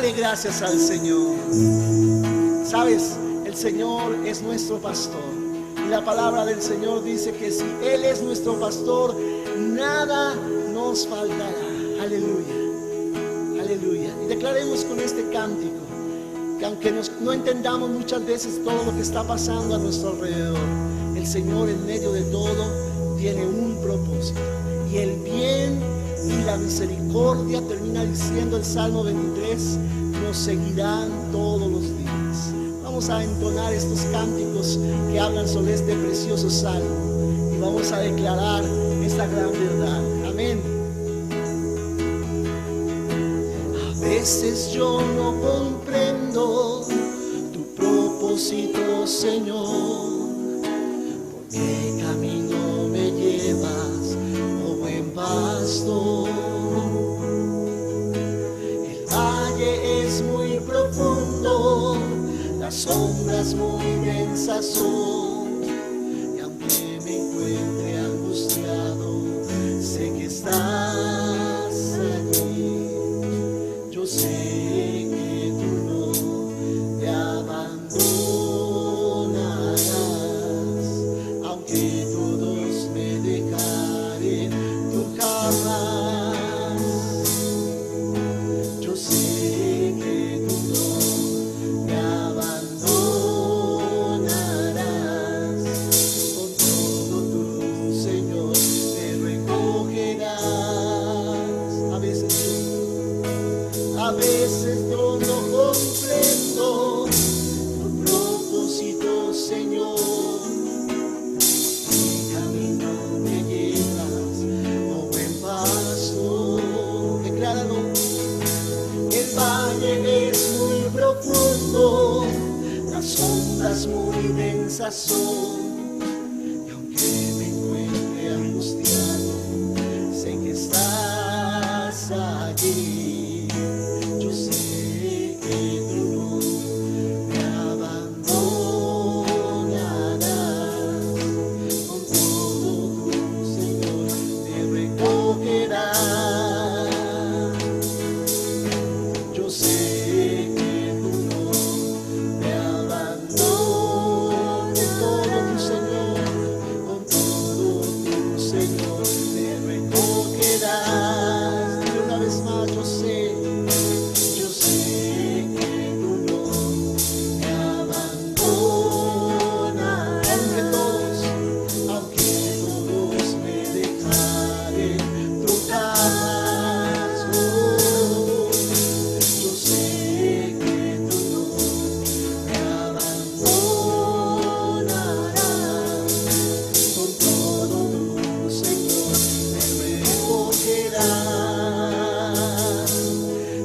Dale gracias al Señor. Sabes, el Señor es nuestro pastor. Y la palabra del Señor dice que si Él es nuestro pastor, nada nos faltará. Aleluya, aleluya. Y declaremos con este cántico que aunque no entendamos muchas veces todo lo que está pasando a nuestro alrededor, el Señor en medio de todo tiene un propósito. Y el bien y la misericordia, termina diciendo el Salmo 23, nos seguirán todos los días. Vamos a entonar estos cánticos que hablan sobre este precioso salmo y vamos a declarar esta gran verdad. Amén. A veces yo no comprendo tu propósito, Señor. ¿Por qué camino me llevas, oh buen pastor? El valle es muy profundo, las sombras muy densas son, y aunque me encuentre angustiado, sé que estás allí. Yo sé que tú no te abandonarás, aunque todos me dejaren, tú jamás. Yo sé que tú no me abandonarás, con todo tu Señor me recogerás. A veces yo no comprendo tu propósito, Señor. ¿Qué camino me llevas, oh buen pastor? Decláralo. El valle es muy profundo, las sombras muy densas son, y aunque me encuentre angustiado, sé que estás allí. Yo sé que tú no me abandonarás, con todo tu Señor te recogerás. Yo sé que tú no me abandonas, con todo tu Señor te recogerás. Y una vez más, yo sé que tú no me abandonas, aunque todos me dejaren, tú jamás. Yo sé que tú no me abandonarás, con todo tu Señor me recogerás,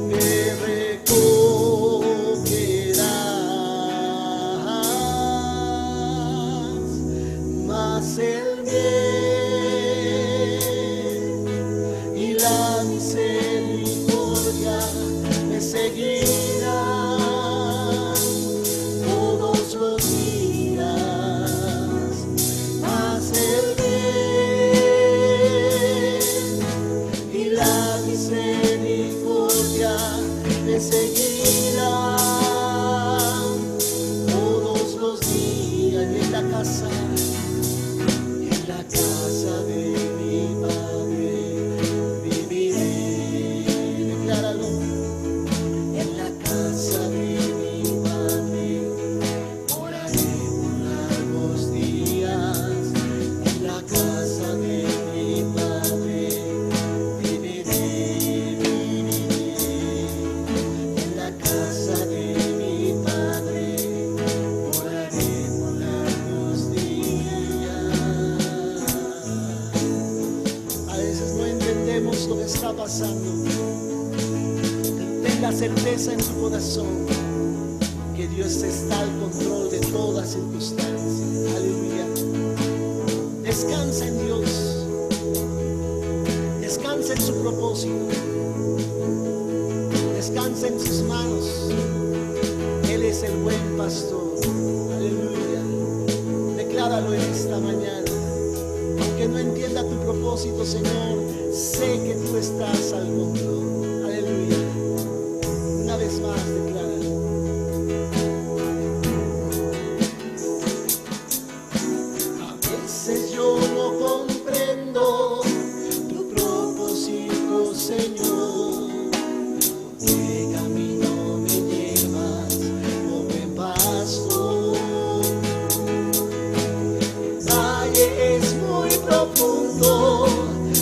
me recogerás. Mas el bien y la misericordia me seguirán todos los días. Mas el bien y la misericordia me seguirán todos los días. Y en la casa de mi Padre viviré. Decláralo. En la casa de mi Padre oraré por largos días. En la casa de mi Padre viviré, viviré. En la casa de mi Padre oraré por largos días. A veces no entendemos lo que está pasando. Tenga certeza en tu corazón que Dios está al control de toda circunstancia. Aleluya. Descansa en Dios. Descansa en su propósito. Descansa en sus manos. Él es el buen pastor. Aleluya. Decláralo en esta mañana. Aunque no entienda tu propósito, Señor, sé que tú estás al control. Aleluya. Una vez más. veces yo no comprendo tu propósito, Señor. ¿Qué camino me llevas, oh buen pastor? El valle es muy profundo,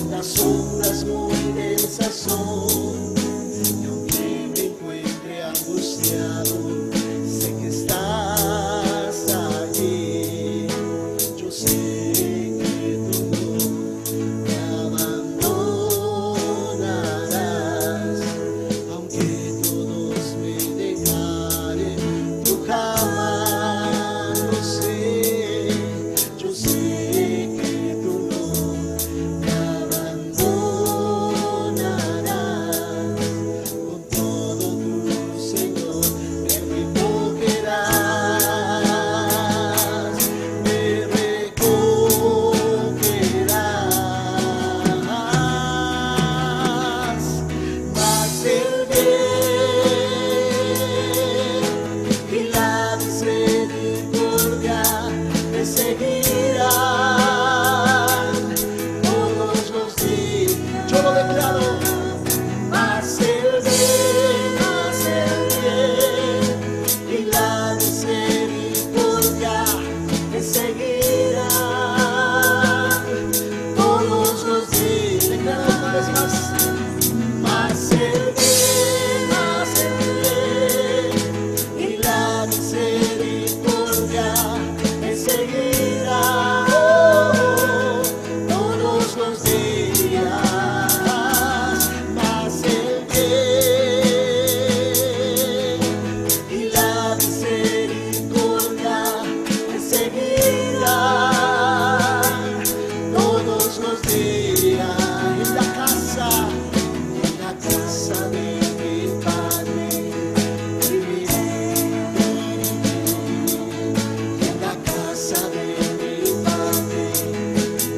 las sombras muy densas son, y aunque me encuentre angustiado, sé que estás allí. Yo sé que tú no me abandonarás, aunque todos me dejaren, tú jamás lo sé. Yo sé que tú no me abandonarás, con todo tu Señor me recogerás, me recogerás. Mas el bien y la misericordia me seguirán todos los días. Yo lo declaro. Mas el bien y la misericordia me seguirán todos los días. Declaro una vez más. Mas el bien y la misericordia me seguirán todos los días. Mas el bien y la misericordia me seguirán todos los días. En la casa de mi Padre viviré, en la casa de mi Padre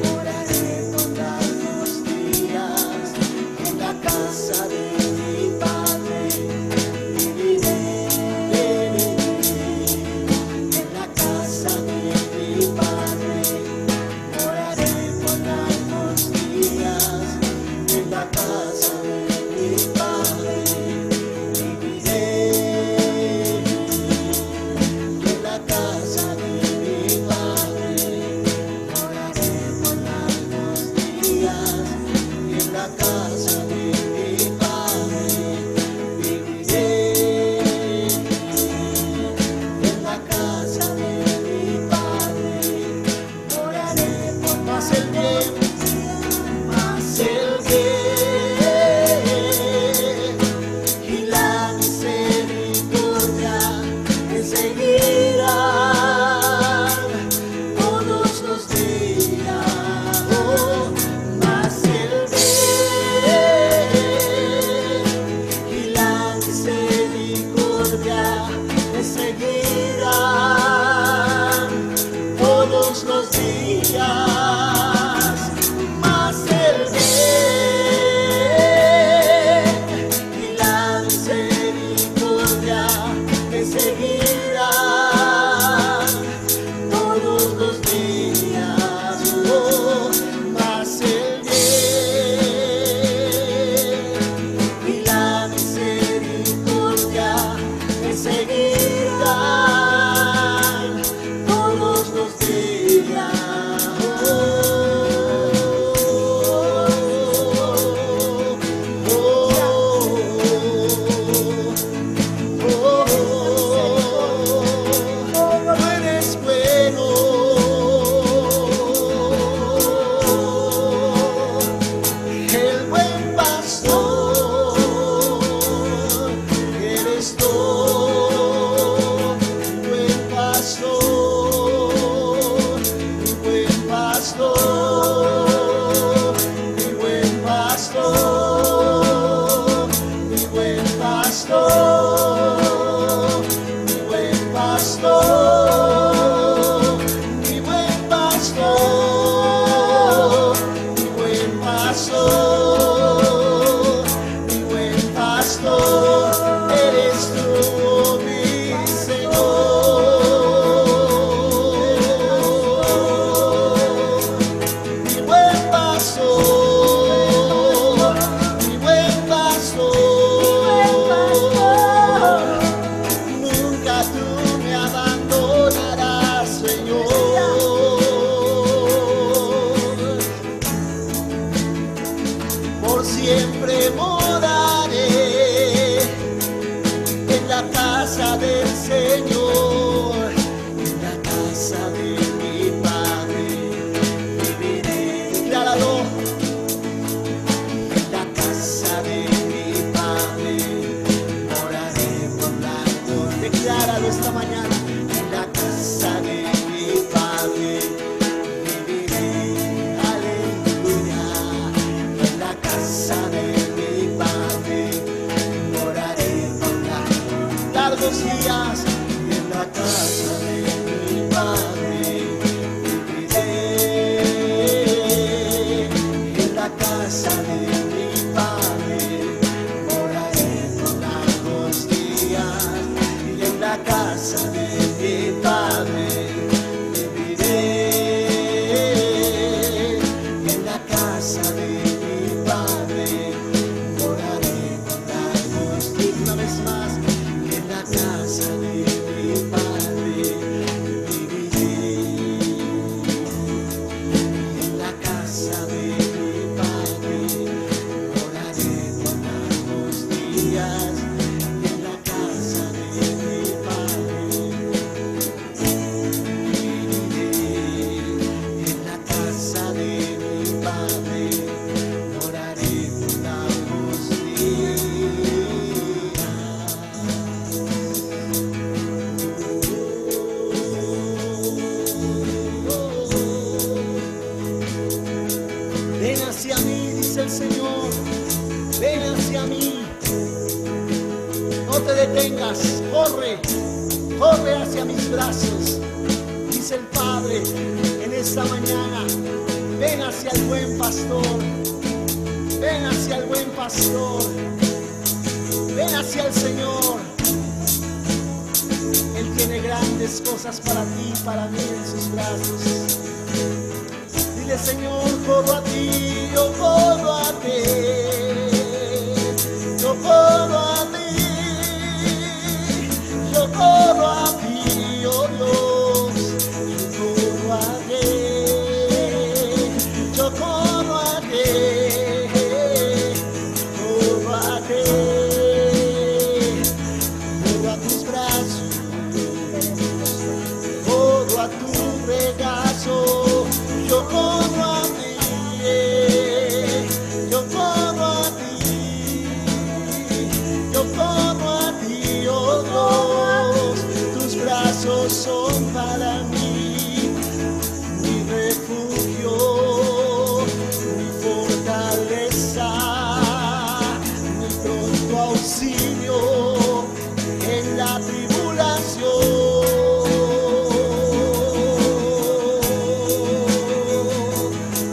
moraré por largos días. En la casa de mi Padre viviré, en la casa de mi Padre moraré por largos días. En la casa de mi Padre viviré, en la casa de mi Padre moraré por largos días. En la casa de mi Padre viviré, en la casa de mi Padre moraré por más el bien. Mas el bien y la misericordia me seguirán todos los días. Oh, mas el bien y la misericordia me seguirán todos los días. Mas el bien y la misericordia me seguirán todos los días. Oh, mas el bien y la misericordia me seguirán todos los días. Señor, ven hacia mí. No te detengas, corre, corre hacia mis brazos. Dice el Padre en esta mañana, ven hacia el buen pastor, ven hacia el buen pastor, ven hacia el Señor. Él tiene grandes cosas para ti, para mí en sus brazos. Dile, Señor, corro a ti, yo corro a ti, yo corro a ti, yo corro a ti, oh Dios, yo corro a ti, yo corro a ti, corro a ti, corro a tus brazos, corro a tu regazo, yo corro a ti, yo corro a ti, yo corro a ti, oh Dios, tus brazos son para mí mi refugio, mi fortaleza, mi pronto auxilio en la tribulación.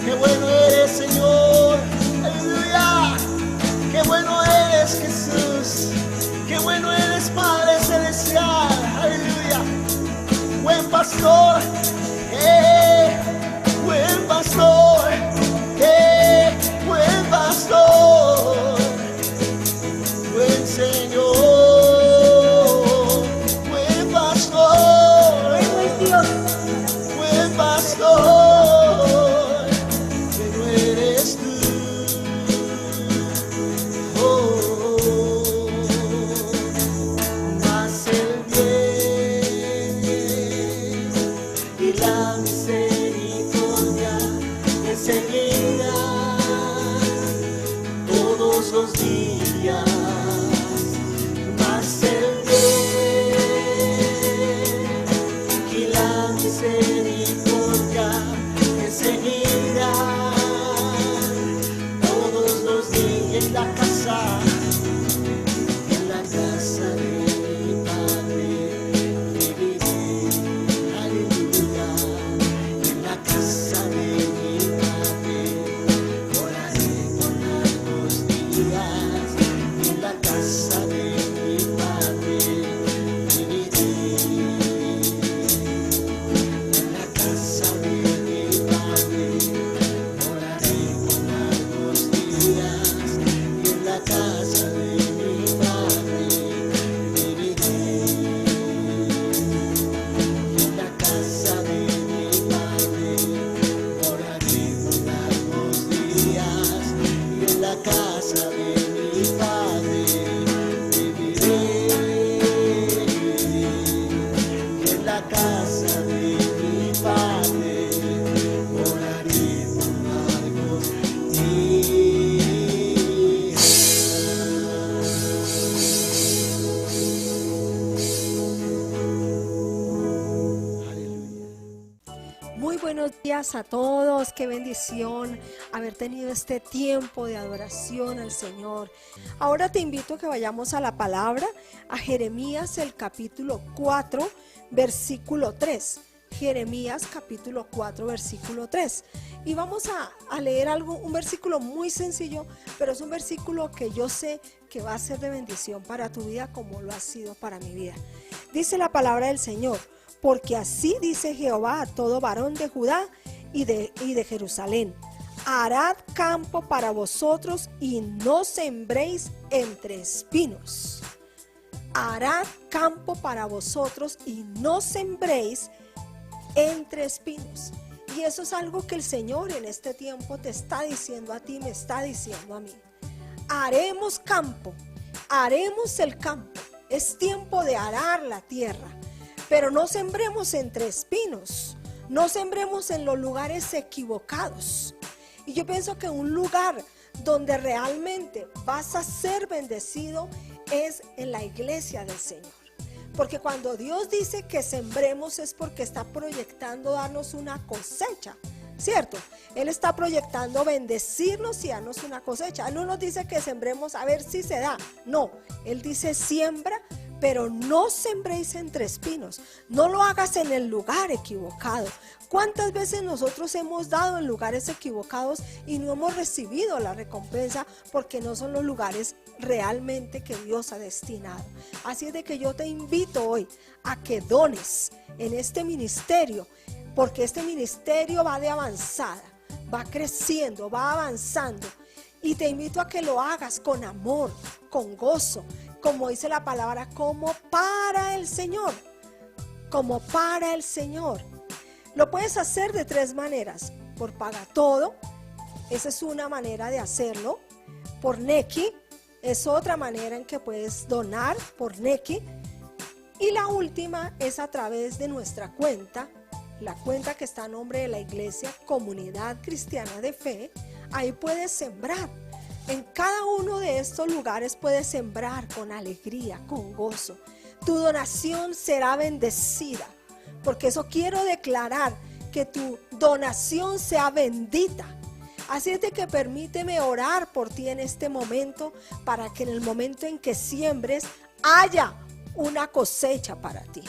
Qué bueno eres, Señor, aleluya, qué bueno eres, Jesús, qué bueno eres, Padre Celestial, aleluya, buen pastor, buen pastor, buen pastor, buen Señor, buen pastor, buen pastor, bueno eres tú, oh, mas el bien y la misericordia me seguirán todos los días, mas el bien y la misericordia me seguirán todos los días en la casa de mi Padre viviré, aleluya, en la casa de mi Padre oraré por largos días, en la casa de mi Padre viviré, en la casa de mi Padre oraré por largos días, y en la casa de mi Padre viviré, en la casa de mi Padre oraré por largos días, y en la casa de mi Padre viviré, en la casa de mi Padre oraré por largos días. Aleluya. Muy buenos días a todos, qué bendición haber tenido este tiempo de adoración al Señor. Ahora te invito a que vayamos a la palabra, a Jeremías el capítulo 4, versículo 3. Jeremías capítulo 4, versículo 3. Y vamos a leer un versículo muy sencillo, pero es un versículo que yo sé que va a ser de bendición para tu vida como lo ha sido para mi vida. Dice la palabra del Señor: porque así dice Jehová a todo varón de Judá y de Jerusalén: harad campo para vosotros y no sembréis entre espinos. Harad campo para vosotros y no sembréis entre espinos. Y eso es algo que el Señor en este tiempo te está diciendo a ti, me está diciendo a mí. Haremos campo, haremos el campo. Es tiempo de arar la tierra. Pero no sembremos entre espinos, no sembremos en los lugares equivocados. Y yo pienso que un lugar donde realmente vas a ser bendecido es en la iglesia del Señor. Porque cuando Dios dice que sembremos es porque está proyectando darnos una cosecha ¿cierto? Él está proyectando bendecirnos y darnos una cosecha. Él no nos dice que sembremos a ver si se da. No, Él dice siembra, pero no sembréis entre espinos. No lo hagas en el lugar equivocado. ¿Cuántas veces nosotros hemos dado en lugares equivocados y no hemos recibido la recompensa porque no son los lugares realmente que Dios ha destinado? Así es de que yo te invito hoy a que dones en este ministerio, porque este ministerio va de avanzada, va creciendo, va avanzando, y te invito a que lo hagas con amor, con gozo, como dice la palabra, como para el Señor, como para el Señor. Lo puedes hacer de 3 maneras: por Paga Todo, esa es una manera de hacerlo; por Nequi, es otra manera en que puedes donar por Nequi; y la última es a través de nuestra cuenta, la cuenta que está a nombre de la iglesia Comunidad Cristiana de Fe. Ahí puedes sembrar. En cada uno de estos lugares puedes sembrar con alegría, con gozo. Tu donación será bendecida, porque eso quiero declarar, que tu donación sea bendita. Así es de que permíteme orar por ti en este momento, para que en el momento en que siembres haya una cosecha para ti.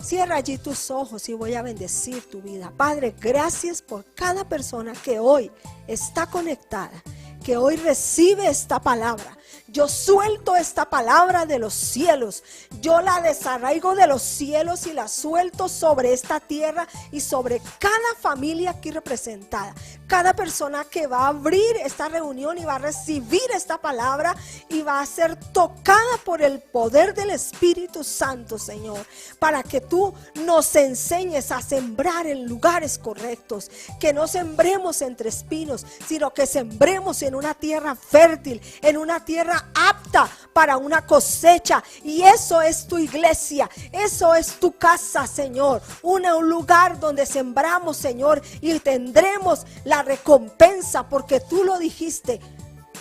Cierra allí tus ojos y voy a bendecir tu vida. Padre, gracias por cada persona que hoy está conectada, que hoy recibe esta palabra. Yo suelto esta palabra de los cielos, yo la desarraigo de los cielos y la suelto sobre esta tierra y sobre cada familia aquí representada. Cada persona que va a abrir esta reunión y va a recibir esta palabra y va a ser tocada por el poder del Espíritu Santo, Señor, para que tú nos enseñes a sembrar en lugares correctos, que no sembremos entre espinos, sino que sembremos en una tierra fértil, en una tierra apta para una cosecha. Y eso es tu iglesia, eso es tu casa, Señor, un lugar donde sembramos, Señor, y tendremos la recompensa, porque tú lo dijiste,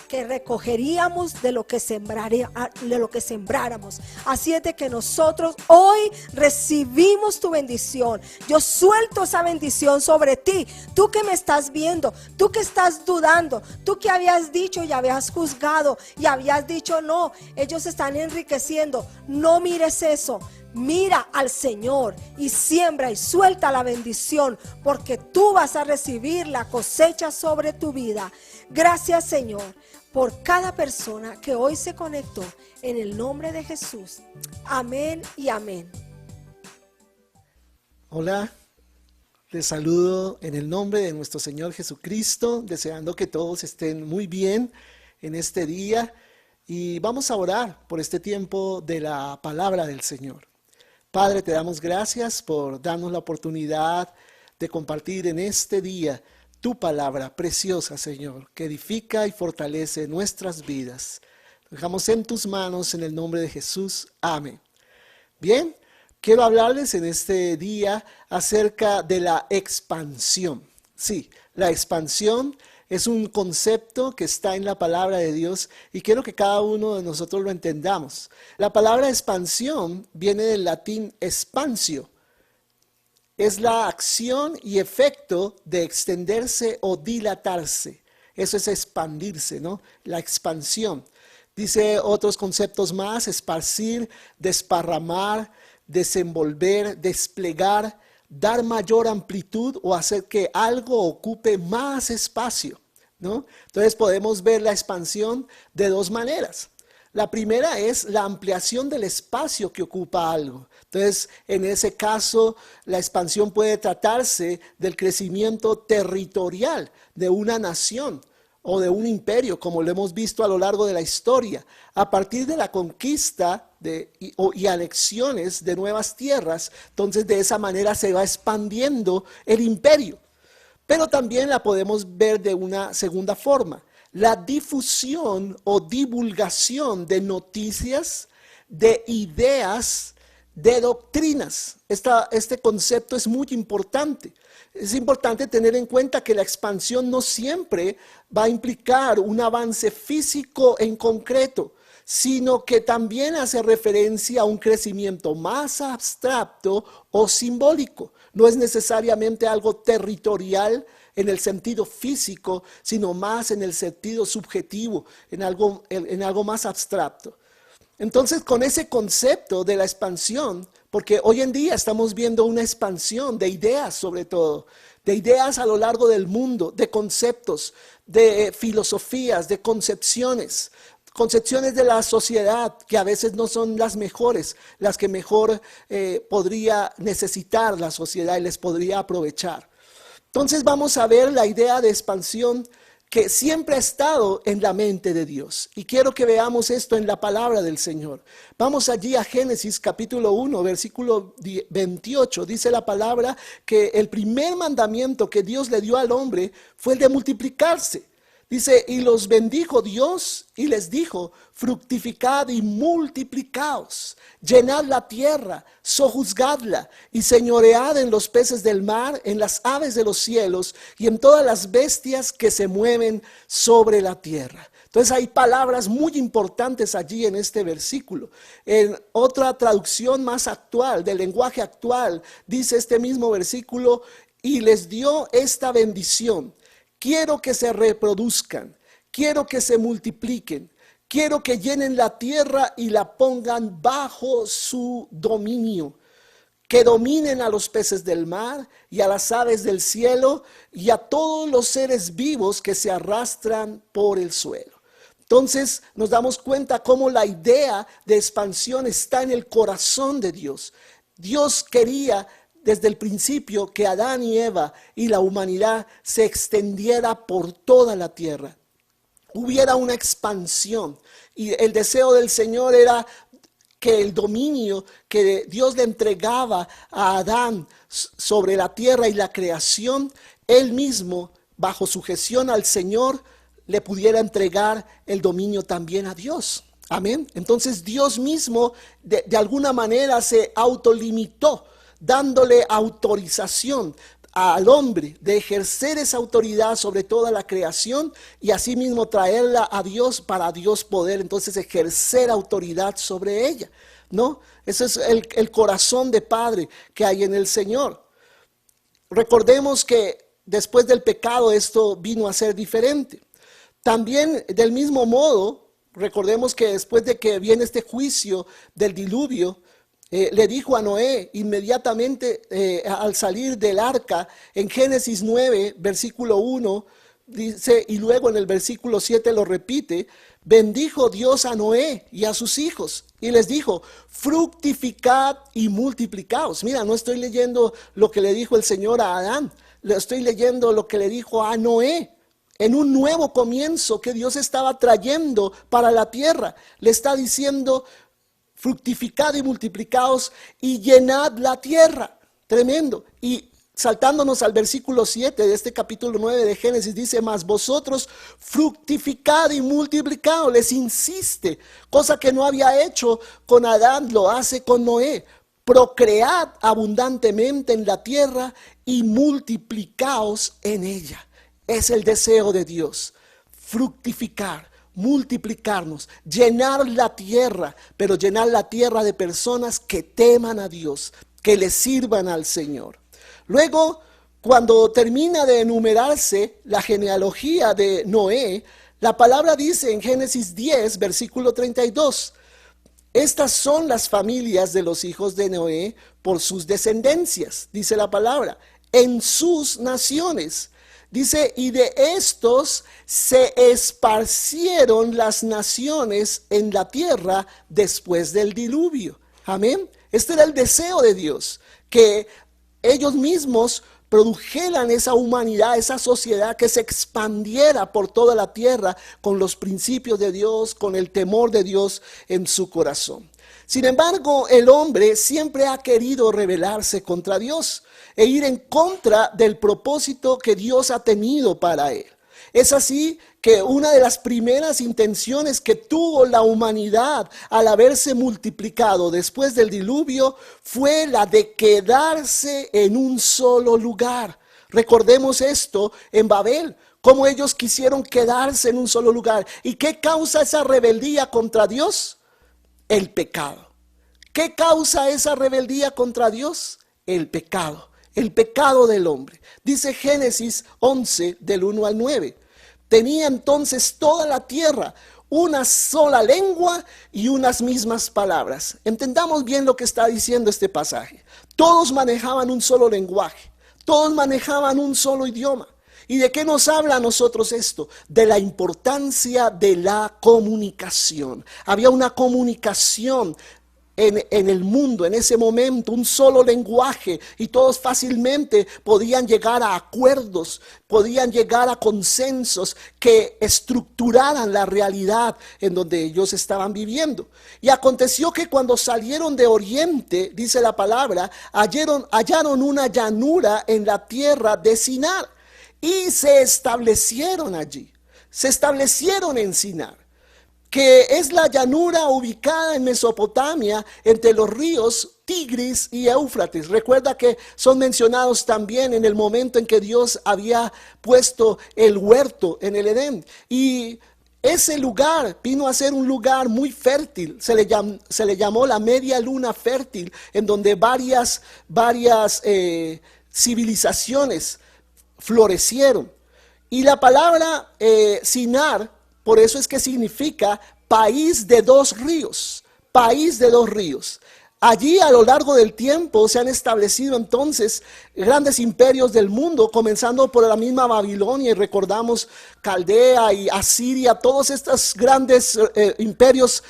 que recogeríamos de lo que sembráramos. Así es de que nosotros hoy recibimos tu bendición. Yo suelto esa bendición sobre ti. Tú que me estás viendo, tú que estás dudando, tú que habías dicho y habías juzgado y habías dicho no, ellos están enriqueciendo. No mires eso. Mira al Señor y siembra y suelta la bendición, porque tú vas a recibir la cosecha sobre tu vida. Gracias, Señor, por cada persona que hoy se conectó, en el nombre de Jesús. Amén y amén. Hola, les saludo en el nombre de nuestro Señor Jesucristo, deseando que todos estén muy bien en este día, y vamos a orar por este tiempo de la palabra del Señor. Padre, te damos gracias por darnos la oportunidad de compartir en este día tu palabra preciosa, Señor, que edifica y fortalece nuestras vidas. Lo dejamos en tus manos en el nombre de Jesús. Amén. Bien, quiero hablarles en este día acerca de la expansión. Sí, la expansión es un concepto que está en la palabra de Dios y quiero que cada uno de nosotros lo entendamos. La palabra expansión viene del latín expansio. Es la acción y efecto de extenderse o dilatarse. Eso es expandirse, ¿no? La expansión. Dice otros conceptos más: esparcir, desparramar, desenvolver, desplegar, dar mayor amplitud o hacer que algo ocupe más espacio, ¿no? Entonces podemos ver la expansión de 2 maneras. La primera es la ampliación del espacio que ocupa algo. Entonces, en ese caso, la expansión puede tratarse del crecimiento territorial de una nación o de un imperio, como lo hemos visto a lo largo de la historia, a partir de la conquista y anexiones de nuevas tierras. Entonces, de esa manera se va expandiendo el imperio. Pero también la podemos ver de una segunda forma: la difusión o divulgación de noticias, de ideas, de doctrinas. Este concepto es muy importante. Es importante tener en cuenta que la expansión no siempre va a implicar un avance físico en concreto, sino que también hace referencia a un crecimiento más abstracto o simbólico. No es necesariamente algo territorial en el sentido físico, sino más en el sentido subjetivo, en algo más abstracto. Entonces, con ese concepto de la expansión, porque hoy en día estamos viendo una expansión de ideas, sobre todo, de ideas a lo largo del mundo, de conceptos, de filosofías, de concepciones de la sociedad que a veces no son las mejores, las que mejor podría necesitar la sociedad y les podría aprovechar. Entonces vamos a ver la idea de expansión que siempre ha estado en la mente de Dios. Y quiero que veamos esto en la palabra del Señor. Vamos allí a Génesis capítulo 1, versículo 28. Dice la palabra que el primer mandamiento que Dios le dio al hombre fue el de multiplicarse. Dice, y los bendijo Dios y les dijo, fructificad y multiplicaos, llenad la tierra, sojuzgadla y señoread en los peces del mar, en las aves de los cielos y en todas las bestias que se mueven sobre la tierra. Entonces hay palabras muy importantes allí en este versículo. En otra traducción más actual, del lenguaje actual, dice este mismo versículo, y les dio esta bendición. Quiero que se reproduzcan, quiero que se multipliquen, quiero que llenen la tierra y la pongan bajo su dominio, que dominen a los peces del mar y a las aves del cielo y a todos los seres vivos que se arrastran por el suelo. Entonces nos damos cuenta cómo la idea de expansión está en el corazón de Dios. Dios quería desde el principio que Adán y Eva y la humanidad se extendiera por toda la tierra. Hubiera una expansión y el deseo del Señor era que el dominio que Dios le entregaba a Adán sobre la tierra y la creación, él mismo, bajo sujeción al Señor, le pudiera entregar el dominio también a Dios. Amén. Entonces Dios mismo de alguna manera se autolimitó, dándole autorización al hombre de ejercer esa autoridad sobre toda la creación y asimismo traerla a Dios para Dios poder entonces ejercer autoridad sobre ella, ¿no? Ese es el corazón de Padre que hay en el Señor. Recordemos que después del pecado esto vino a ser diferente. También del mismo modo, recordemos que después de que viene este juicio del diluvio, le dijo a Noé inmediatamente al salir del arca, en Génesis 9, versículo 1, dice, y luego en el versículo 7 lo repite, bendijo Dios a Noé y a sus hijos, y les dijo, fructificad y multiplicaos. Mira, no estoy leyendo lo que le dijo el Señor a Adán, estoy leyendo lo que le dijo a Noé. En un nuevo comienzo que Dios estaba trayendo para la tierra, le está diciendo, fructificad y multiplicaos y llenad la tierra. Tremendo. Y saltándonos al versículo 7 de este capítulo 9 de Génesis, dice, mas vosotros fructificad y multiplicaos. Les insiste, cosa que no había hecho con Adán, lo hace con Noé. Procread abundantemente en la tierra y multiplicaos en ella. Es el deseo de Dios, fructificar, multiplicarnos, llenar la tierra, pero llenar la tierra de personas que teman a Dios, que le sirvan al Señor. Luego, cuando termina de enumerarse la genealogía de Noé, la palabra dice en Génesis 10, versículo 32, estas son las familias de los hijos de Noé por sus descendencias, dice la palabra, en sus naciones. Dice, y de estos se esparcieron las naciones en la tierra después del diluvio. Amén. Este era el deseo de Dios, que ellos mismos produjeran esa humanidad, esa sociedad que se expandiera por toda la tierra con los principios de Dios, con el temor de Dios en su corazón. Sin embargo, el hombre siempre ha querido rebelarse contra Dios e ir en contra del propósito que Dios ha tenido para él. Es así que una de las primeras intenciones que tuvo la humanidad al haberse multiplicado después del diluvio fue la de quedarse en un solo lugar. Recordemos esto en Babel, cómo ellos quisieron quedarse en un solo lugar. ¿Y qué causa esa rebeldía contra Dios? El pecado. ¿Qué causa esa rebeldía contra Dios? El pecado del hombre. Dice Génesis 11 del 1 al 9. Tenía entonces toda la tierra una sola lengua y unas mismas palabras. Entendamos bien lo que está diciendo este pasaje. Todos manejaban un solo lenguaje, todos manejaban un solo idioma. ¿Y de qué nos habla a nosotros esto? De la importancia de la comunicación. Había una comunicación en el mundo, en ese momento, un solo lenguaje, y todos fácilmente podían llegar a acuerdos, podían llegar a consensos que estructuraran la realidad en donde ellos estaban viviendo. Y aconteció que cuando salieron de Oriente, dice la palabra, hallaron una llanura en la tierra de Sinar y se establecieron allí, se establecieron en Sinar, que es la llanura ubicada en Mesopotamia entre los ríos Tigris y Éufrates. Recuerda que son mencionados también en el momento en que Dios había puesto el huerto en el Edén. Y ese lugar vino a ser un lugar muy fértil, se le llamó la media luna fértil, en donde varias civilizaciones florecieron. Y la palabra Sinar, por eso es que significa país de dos ríos, país de dos ríos. Allí a lo largo del tiempo se han establecido entonces grandes imperios del mundo, comenzando por la misma Babilonia, y recordamos Caldea y Asiria. Todos estos grandes imperios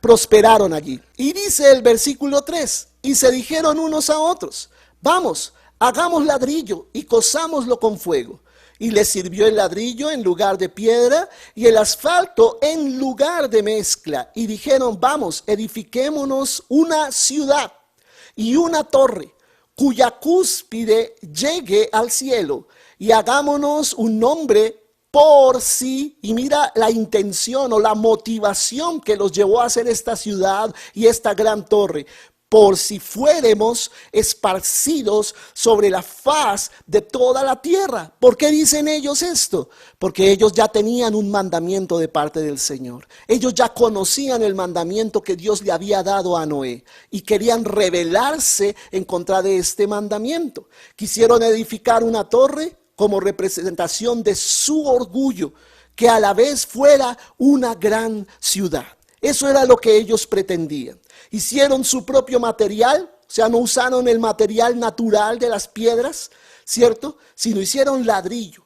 prosperaron allí. Y dice el versículo 3, y se dijeron unos a otros, vamos, hagamos ladrillo y cozámoslo con fuego. Y les sirvió el ladrillo en lugar de piedra y el asfalto en lugar de mezcla. Y dijeron, vamos, edifiquémonos una ciudad y una torre cuya cúspide llegue al cielo, y hagámonos un nombre por sí. Y mira la intención o la motivación que los llevó a hacer esta ciudad y esta gran torre: por si fuéramos esparcidos sobre la faz de toda la tierra. ¿Por qué dicen ellos esto? Porque ellos ya tenían un mandamiento de parte del Señor. Ellos ya conocían el mandamiento que Dios le había dado a Noé y querían rebelarse en contra de este mandamiento. Quisieron edificar una torre como representación de su orgullo, que a la vez fuera una gran ciudad. Eso era lo que ellos pretendían. Hicieron su propio material, o sea, no usaron el material natural de las piedras, ¿cierto? Sino hicieron ladrillo.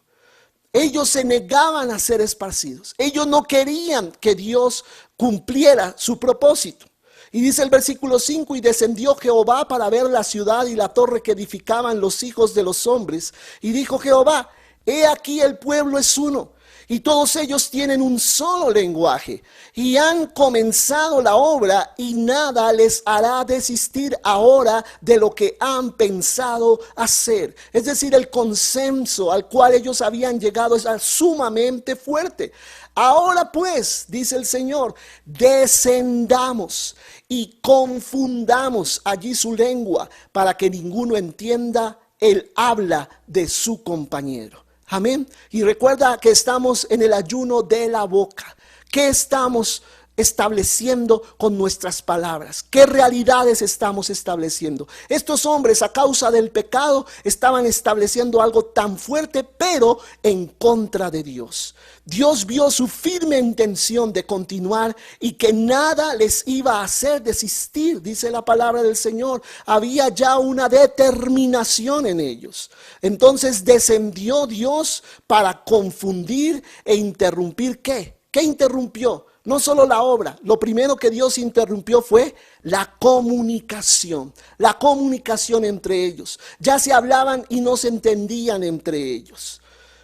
Ellos se negaban a ser esparcidos. Ellos no querían que Dios cumpliera su propósito. Y dice el versículo 5, y descendió Jehová para ver la ciudad y la torre que edificaban los hijos de los hombres. Y dijo Jehová, he aquí el pueblo es uno, y todos ellos tienen un solo lenguaje, y han comenzado la obra, y nada les hará desistir ahora de lo que han pensado hacer. Es decir, el consenso al cual ellos habían llegado es sumamente fuerte. Ahora pues, dice el Señor, descendamos y confundamos allí su lengua, para que ninguno entienda el habla de su compañero. Amén. Y recuerda que estamos en el ayuno de la boca. ¿Qué estamos estableciendo con nuestras palabras? ¿Qué realidades estamos estableciendo? Estos hombres, a causa del pecado, estaban estableciendo algo tan fuerte, pero en contra de Dios. Dios vio su firme intención de continuar y que nada les iba a hacer desistir, dice la palabra del Señor. Había ya una determinación en ellos. Entonces descendió Dios para confundir e interrumpir. ¿Qué? ¿Qué interrumpió? No solo la obra. Lo primero que Dios interrumpió fue la comunicación entre ellos. Ya se hablaban y no se entendían entre ellos.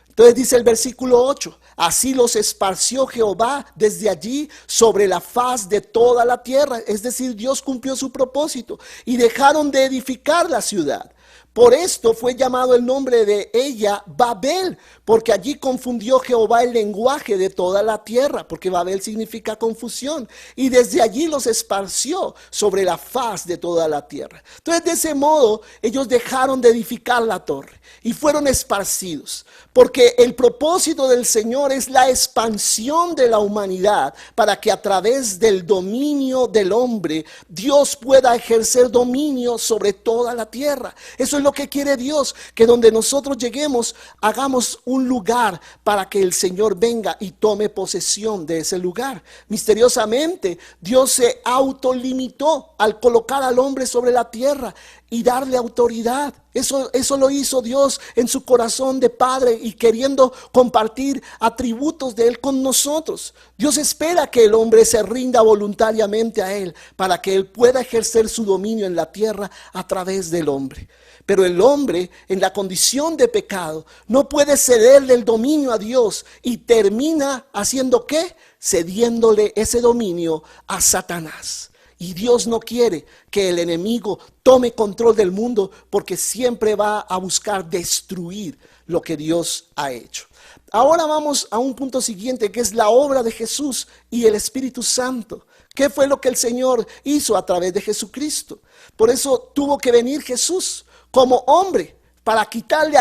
Entonces dice el versículo 8, así los esparció Jehová desde allí sobre la faz de toda la tierra. Es decir, Dios cumplió su propósito y dejaron de edificar la ciudad. Por esto fue llamado el nombre de ella Babel, porque allí confundió Jehová el lenguaje de toda la tierra, porque Babel significa confusión, y desde allí los esparció sobre la faz de toda la tierra. Entonces, de ese modo, ellos dejaron de edificar la torre y fueron esparcidos, porque el propósito del Señor es la expansión de la humanidad, para que a través del dominio del hombre, Dios pueda ejercer dominio sobre toda la tierra. Eso es lo que quiere Dios, que donde nosotros lleguemos, hagamos un lugar para que el Señor venga y tome posesión de ese lugar. Misteriosamente, Dios se autolimitó al colocar al hombre sobre la tierra y darle autoridad. Eso lo hizo Dios en su corazón de Padre y queriendo compartir atributos de Él con nosotros. Dios espera que el hombre se rinda voluntariamente a Él para que Él pueda ejercer su dominio en la tierra a través del hombre. Pero el hombre, en la condición de pecado, no puede cederle el dominio a Dios y termina haciendo ¿qué? Cediéndole ese dominio a Satanás. Y Dios no quiere que el enemigo tome control del mundo, porque siempre va a buscar destruir lo que Dios ha hecho. Ahora vamos a un punto siguiente, que es la obra de Jesús y el Espíritu Santo. ¿Qué fue lo que el Señor hizo a través de Jesucristo? Por eso tuvo que venir Jesús como hombre, para quitarle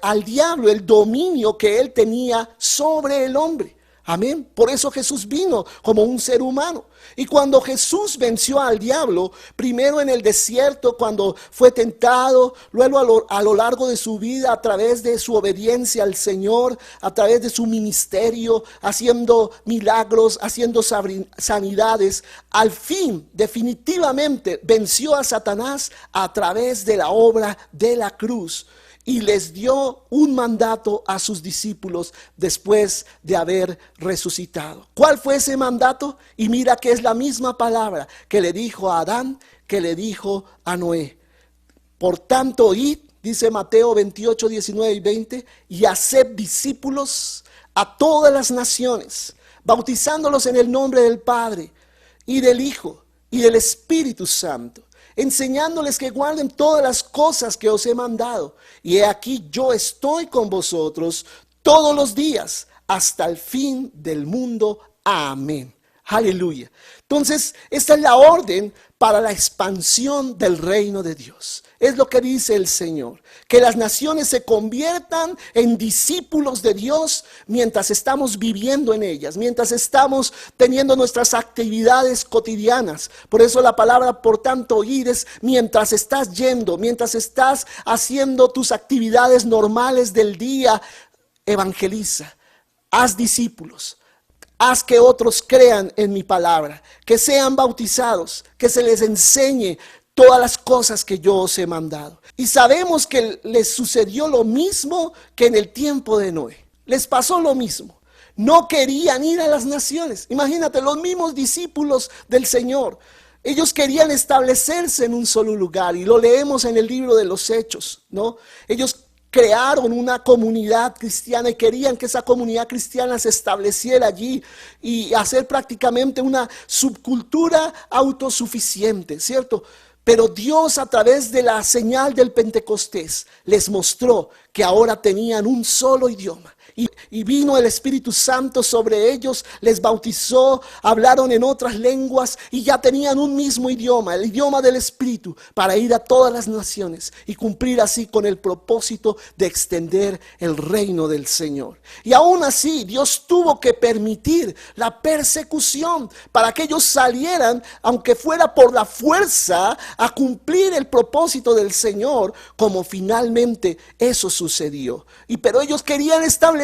al diablo el dominio que él tenía sobre el hombre. Amén. Por eso Jesús vino como un ser humano. Y cuando Jesús venció al diablo, primero en el desierto, cuando fue tentado, luego a lo largo de su vida, a través de su obediencia al Señor, a través de su ministerio, haciendo milagros, haciendo sanidades, al fin definitivamente venció a Satanás a través de la obra de la cruz. Y les dio un mandato a sus discípulos después de haber resucitado. ¿Cuál fue ese mandato? Y mira que es la misma palabra que le dijo a Adán, que le dijo a Noé. Por tanto, id, dice Mateo 28, 19 y 20, y haced discípulos a todas las naciones, bautizándolos en el nombre del Padre y del Hijo y del Espíritu Santo, enseñándoles que guarden todas las cosas que os he mandado. Y he aquí, yo estoy con vosotros todos los días hasta el fin del mundo. Amén. Aleluya. Entonces, esta es la orden para la expansión del reino de Dios. Es lo que dice el Señor, que las naciones se conviertan en discípulos de Dios mientras estamos viviendo en ellas, mientras estamos teniendo nuestras actividades cotidianas. Por eso la palabra, por tanto, ir es mientras estás yendo, mientras estás haciendo tus actividades normales del día, evangeliza, haz discípulos. Haz que otros crean en mi palabra, que sean bautizados, que se les enseñe todas las cosas que yo os he mandado. Y sabemos que les sucedió lo mismo que en el tiempo de Noé. Les pasó lo mismo. No querían ir a las naciones. Imagínate, los mismos discípulos del Señor. Ellos querían establecerse en un solo lugar, y lo leemos en el libro de los Hechos, ¿no? Ellos crearon una comunidad cristiana y querían que esa comunidad cristiana se estableciera allí y hacer prácticamente una subcultura autosuficiente, ¿cierto? Pero Dios, a través de la señal del Pentecostés, les mostró que ahora tenían un solo idioma. Y vino el Espíritu Santo sobre ellos, les bautizó, hablaron en otras lenguas y ya tenían un mismo idioma, el idioma del Espíritu, para ir a todas las naciones y cumplir así con el propósito de extender el reino del Señor. Y aún así, Dios tuvo que permitir la persecución para que ellos salieran, aunque fuera por la fuerza, a cumplir el propósito del Señor, como finalmente eso sucedió. Pero ellos querían establecerse,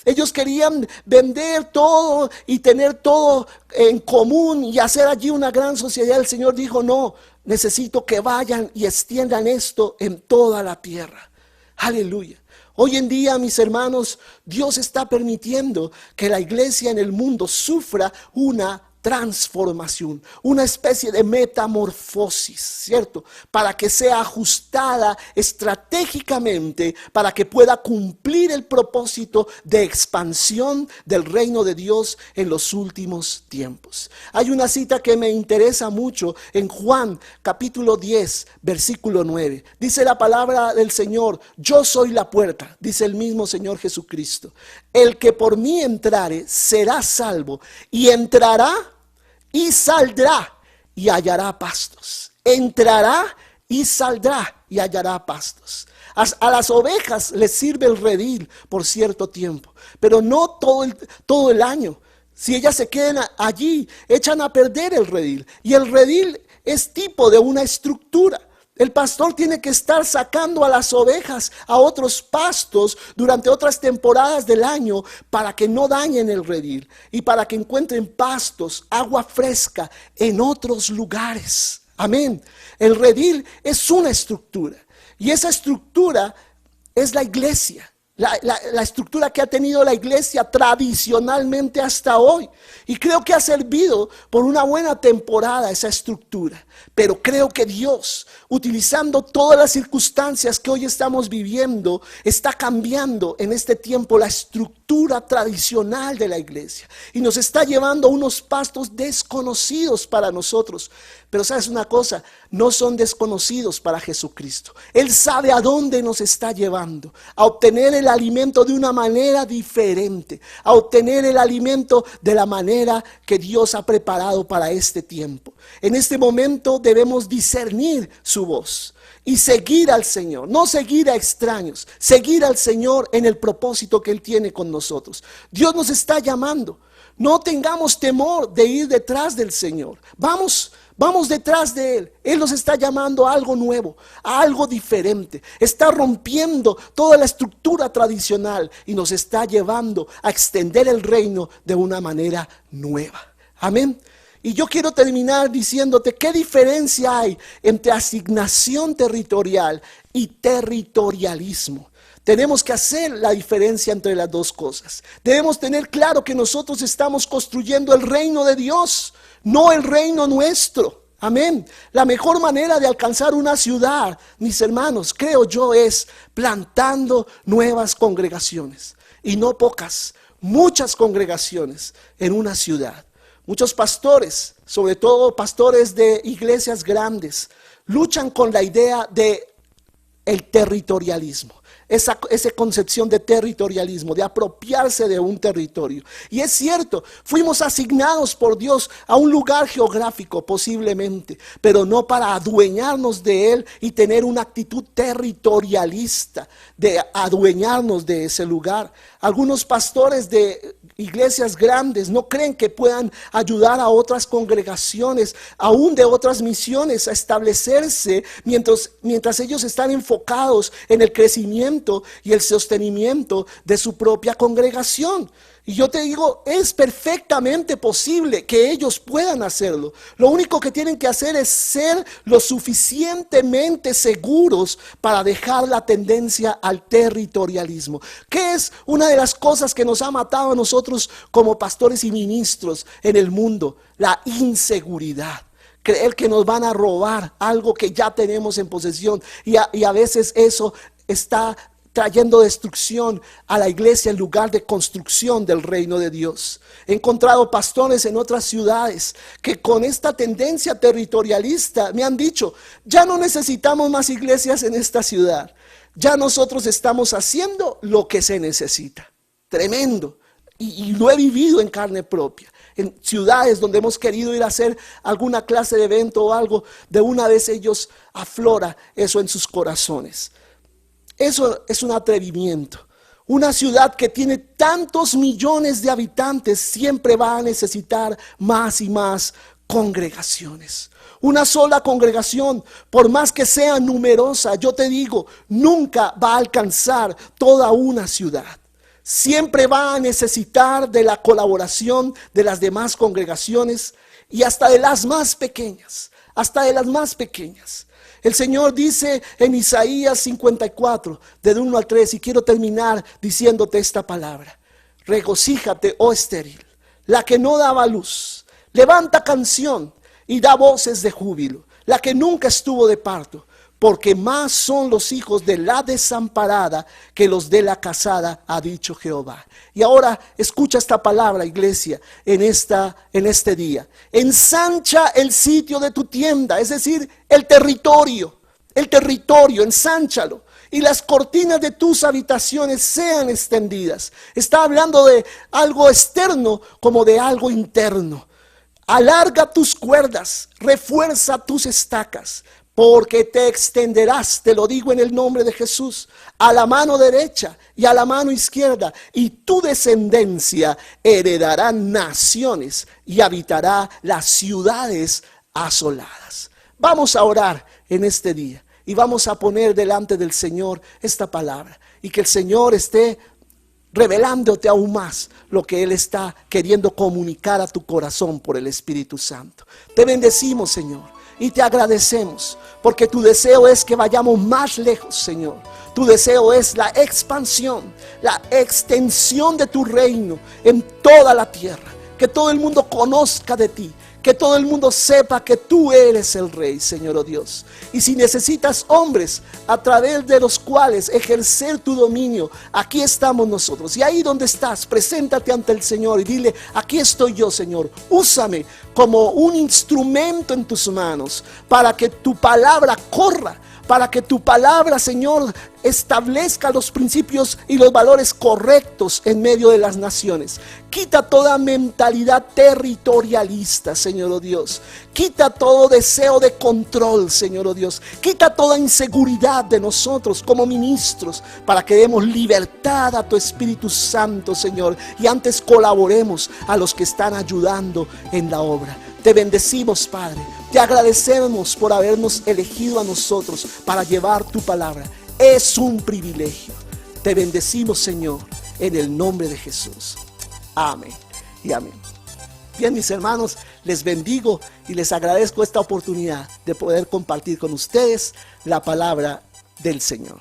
ellos querían vender todo y tener todo en común y hacer allí una gran sociedad. El Señor dijo: no, necesito que vayan y extiendan esto en toda la tierra. Aleluya. Hoy en día, mis hermanos, Dios está permitiendo que la iglesia en el mundo sufra una transformación, una especie de metamorfosis, ¿cierto? Para que sea ajustada estratégicamente, para que pueda cumplir el propósito de expansión del reino de Dios en los últimos tiempos. Hay una cita que me interesa mucho en Juan capítulo 10, versículo 9. Dice la palabra del Señor: yo soy la puerta, dice el mismo Señor Jesucristo. El que por mí entrare será salvo, y entrará y saldrá y hallará pastos. Entrará y saldrá y hallará pastos. A las ovejas les sirve el redil por cierto tiempo, pero no todo el año. Si ellas se quedan allí, echan a perder el redil. Y el redil es tipo de una estructura. El pastor tiene que estar sacando a las ovejas a otros pastos durante otras temporadas del año para que no dañen el redil y para que encuentren pastos, agua fresca en otros lugares. Amén. El redil es una estructura y esa estructura es la iglesia. La estructura que ha tenido la iglesia tradicionalmente hasta hoy. Y creo que ha servido por una buena temporada esa estructura. Pero creo que Dios, utilizando todas las circunstancias que hoy estamos viviendo, está cambiando en este tiempo la estructura tradicional de la iglesia. Y nos está llevando a unos pastos desconocidos para nosotros. Pero ¿sabes una cosa? No son desconocidos para Jesucristo. Él sabe a dónde nos está llevando. A obtener el alimento de una manera diferente. A obtener el alimento de la manera que Dios ha preparado para este tiempo. En este momento debemos discernir su voz y seguir al Señor, no seguir a extraños, seguir al Señor en el propósito que Él tiene con nosotros. Dios nos está llamando. No tengamos temor de ir detrás del Señor. Vamos detrás de Él. Él nos está llamando a algo nuevo, a algo diferente. Está rompiendo toda la estructura tradicional y nos está llevando a extender el reino de una manera nueva. Amén. Y yo quiero terminar diciéndote qué diferencia hay entre asignación territorial y territorialismo. Tenemos que hacer la diferencia entre las dos cosas. Debemos tener claro que nosotros estamos construyendo el reino de Dios, no el reino nuestro. Amén. La mejor manera de alcanzar una ciudad, mis hermanos, creo yo, es plantando nuevas congregaciones. Y no pocas, muchas congregaciones en una ciudad. Muchos pastores, sobre todo pastores de iglesias grandes, luchan con la idea de el territorialismo. Esa concepción de territorialismo, de apropiarse de un territorio. Y es cierto, fuimos asignados por Dios a un lugar geográfico posiblemente, pero no para adueñarnos de él y tener una actitud territorialista de adueñarnos de ese lugar. Algunos pastores de iglesias grandes no creen que puedan ayudar a otras congregaciones, aún de otras misiones, a establecerse mientras ellos están enfocados en el crecimiento y el sostenimiento de su propia congregación. Y yo te digo, es perfectamente posible que ellos puedan hacerlo. Lo único que tienen que hacer es ser lo suficientemente seguros para dejar la tendencia al territorialismo, que es una de las cosas que nos ha matado a nosotros como pastores y ministros en el mundo: la inseguridad. Creer que nos van a robar algo que ya tenemos en posesión, y a veces eso está trayendo destrucción a la iglesia en lugar de construcción del reino de Dios. He encontrado pastores en otras ciudades que con esta tendencia territorialista me han dicho: ya no necesitamos más iglesias en esta ciudad, ya nosotros estamos haciendo lo que se necesita. Tremendo. Y lo he vivido en carne propia. En ciudades donde hemos querido ir a hacer alguna clase de evento o algo, de una vez ellos aflora eso en sus corazones. Eso es un atrevimiento. Una ciudad que tiene tantos millones de habitantes siempre va a necesitar más y más congregaciones. Una sola congregación, por más que sea numerosa, yo te digo, nunca va a alcanzar toda una ciudad. Siempre va a necesitar de la colaboración de las demás congregaciones y hasta de las más pequeñas, El Señor dice en Isaías 54, del 1 al 3, y quiero terminar diciéndote esta palabra: regocíjate, oh estéril, la que no daba luz, Levanta canción y da voces de júbilo, la que nunca estuvo de parto, porque más son los hijos de la desamparada que los de la casada, ha dicho Jehová. Y ahora escucha esta palabra, iglesia, en este día. Ensancha el sitio de tu tienda, es decir, el territorio, ensánchalo. Y las cortinas de tus habitaciones sean extendidas. Está hablando de algo externo como de algo interno. Alarga tus cuerdas, refuerza tus estacas, porque te extenderás, te lo digo en el nombre de Jesús, a la mano derecha y a la mano izquierda, y tu descendencia heredará naciones y habitará las ciudades asoladas. Vamos a orar en este día y vamos a poner delante del Señor esta palabra, y que el Señor esté revelándote aún más lo que Él está queriendo comunicar a tu corazón por el Espíritu Santo. Te bendecimos, Señor. Y te agradecemos porque tu deseo es que vayamos más lejos, Señor. Tu deseo es la expansión, la extensión de tu reino en toda la tierra. Que todo el mundo conozca de ti. Que todo el mundo sepa que tú eres el Rey, Señor, oh Dios. Y si necesitas hombres a través de los cuales ejercer tu dominio, aquí estamos nosotros. Y ahí donde estás, preséntate ante el Señor y dile: aquí estoy yo, Señor. Úsame como un instrumento en tus manos para que tu palabra corra, para que tu palabra, Señor, establezca los principios y los valores correctos en medio de las naciones. Quita toda mentalidad territorialista, Señor, oh Dios. Quita todo deseo de control, Señor, oh Dios. Quita toda inseguridad de nosotros como ministros, para que demos libertad a tu Espíritu Santo, Señor, y antes colaboremos a los que están ayudando en la obra. Te bendecimos, Padre. Te agradecemos por habernos elegido a nosotros para llevar tu palabra. Es un privilegio. Te bendecimos, Señor, en el nombre de Jesús. Amén y amén. Bien, mis hermanos, les bendigo y les agradezco esta oportunidad de poder compartir con ustedes la palabra del Señor.